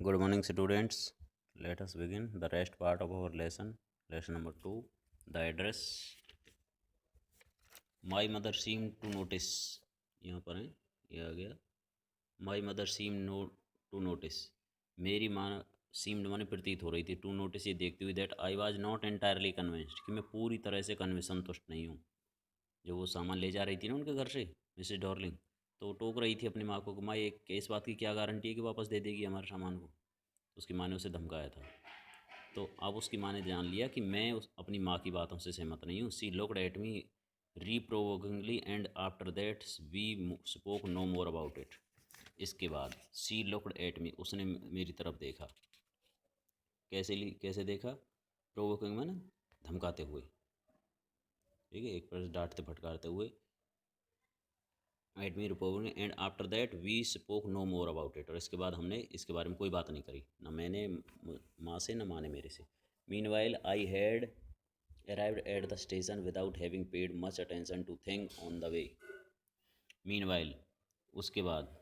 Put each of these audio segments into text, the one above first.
Good morning, students. Let us begin the rest part of our lesson. Lesson number 2. The address. My mother seemed to notice. यहाँ पर है, ये आ गया. My mother seemed to notice. मेरी माँ seemed माने प्रतीत हो रही थी. To notice ये देखती हुई that I was not entirely convinced कि मैं पूरी तरह से संतुष्ट नहीं हूँ. जो वो सामान ले जा रही थी ना उनके घर से मिसेस डॉर्लिंग, तो टोक रही थी अपनी माँ को कि माँ एक इस बात की क्या गारंटी है कि वापस दे देगी हमारे सामान को. उसकी माँ ने उसे धमकाया था. तो अब उसकी माँ ने जान लिया कि मैं अपनी माँ की बातों से सहमत नहीं हूँ. She looked at me reprovingly and after that we spoke no more about it. इसके बाद सी लुक्ड एट मी, उसने मेरी तरफ देखा. कैसे देखा? प्रोवोकिंग में ना, धमकाते हुए. ठीक है, एक पर डांटते फटकारते हुए. At me reporting and after that we spoke no more about it. और इसके बाद हमने इसके बारे में कोई बात नहीं करी, ना मैंने माँ से ना माँ ने मेरे से. Meanwhile I had arrived at the station without having paid much attention to thing on the way. Meanwhile, उसके बाद,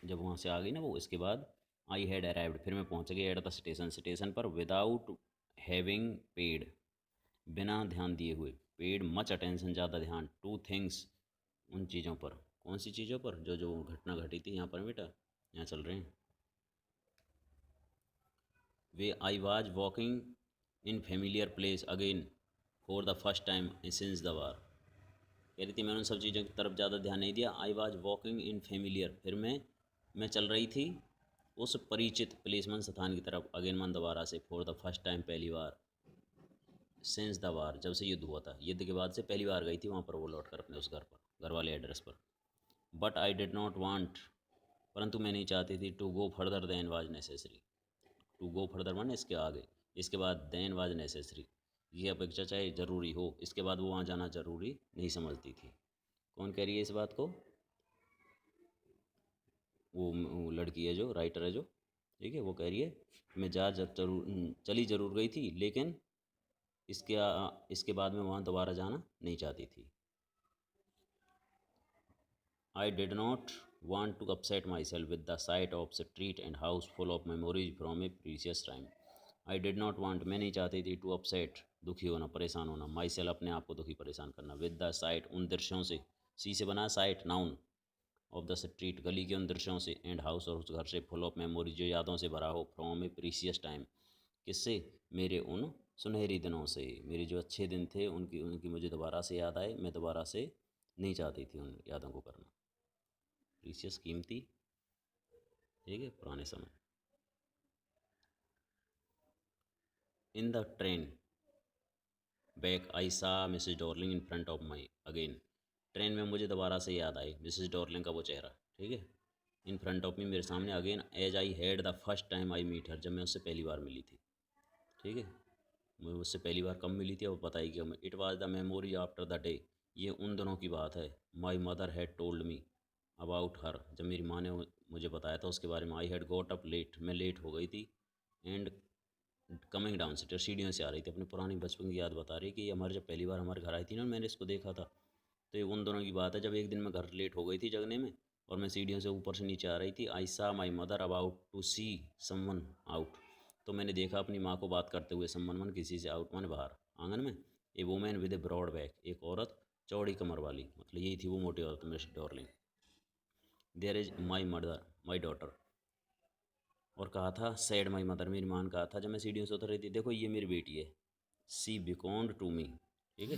जब वहाँ से आ गई ना वो, इसके बाद आई हैड अराइव्ड, फिर मैं पहुँच गई एट द स्टेशन, स्टेशन पर, विदाउट हैविंग पेड, बिना ध्यान दिए हुए, पेड मच अटेंशन, ज़्यादा ध्यान, टू थिंग्स, उन चीज़ों पर. कौन सी चीज़ों पर? जो जो घटना घटी थी यहाँ पर बेटा, यहाँ चल रहे हैं. वे I was walking in familiar place again for the first time since the war. कह रही थी मैंने उन सब चीज़ों की तरफ ज़्यादा ध्यान नहीं दिया. आई वॉज वॉकिंग इन फेमिलियर, फिर मैं चल रही थी उस परिचित प्लेसमन स्थान की तरफ, अगेन मन दोबारा से, फॉर द फर्स्ट टाइम पहली बार, सिंस द वार जब से युद्ध हुआ था, युद्ध के बाद से पहली बार गई थी वहाँ पर वो लौट कर अपने उस घर पर, घर वाले एड्रेस पर. But I did not want, परंतु मैं नहीं चाहती थी, to go further than was necessary. To go further माने इसके आगे, इसके बाद देन वाज नेसेसरी, ये अपेक्षा चाहे ज़रूरी हो, इसके बाद वो वहाँ जाना ज़रूरी नहीं समझती थी. कौन कह रही है इस बात को? वो लड़की है जो राइटर है जो, ठीक है, वो कह रही है मैं चली ज़रूर गई थी, लेकिन इसके बाद मैं वहाँ दोबारा जाना नहीं चाहती थी. I did not want to upset myself with the sight of street and house full of memories from a precious time. I did not want, मैं नहीं चाहती थी, to upset, दुखी होना, परेशान होना, myself, अपने आप को दुखी परेशान करना, with the sight, उन दृश्यों से, सी से बना site noun, of the street, गली के उन दृश्यों से, एंड हाउस, और उस घर से, फुल ऑफ मेमोरी, जो यादों से भरा हो, फ्रॉम ए प्रीसियस टाइम, किससे? मेरे उन सुनहरी दिनों से, मेरे जो अच्छे दिन थे उनकी उनकी मुझे दोबारा से याद आए, मैं दोबारा से नहीं चाहती थी उन यादों को करना. प्रीसियस, कीमती, ठीक है, पुराने समय. In the train back I saw Mrs Darling in front of my again. ट्रेन में मुझे दोबारा से याद आई मिसेज डॉर्लिंग का वो चेहरा, ठीक है. इन फ्रंट ऑफ मी, मेरे सामने, again as I had the first time I meet her, जब मैं उससे पहली बार मिली थी, ठीक है. मैं उससे पहली बार कब मिली थी, अब बताई कि हमें. It was the memory after the day, ये उन दिनों की बात है. My mother had told me about her, जब मेरी माँ ने मुझे बताया था उसके बारे में. I had got up late, मैं लेट हो गई थी. एंड कमिंग डाउन स्टेयर, सीढ़ियों से आ रही थी. अपनी पुरानी बचपन की याद बता रही कि हमारे जब पहली बार हमारे घर आई थी ना, मैंने इसको देखा था. तो ये उन दोनों की बात है जब एक दिन मैं घर लेट हो गई थी जगने में, और मैं सीढ़ियों से ऊपर से नीचे आ रही थी. I saw my mother about to see someone out, तो मैंने देखा अपनी माँ को बात करते हुए, समवन किसी से, आउट माने बाहर, आंगन में. A woman with a broad back, एक औरत चौड़ी कमर वाली, मतलब यही थी वो मोटी औरत, miss Darling. There is my mother my daughter, और कहा था सैड माई मदर, मेरी माँ ने कहा था जब मैं सीढ़ियों से उतर रही थी, देखो ये मेरी बेटी है. सी बिकॉन्ड टू मी, ठीक है.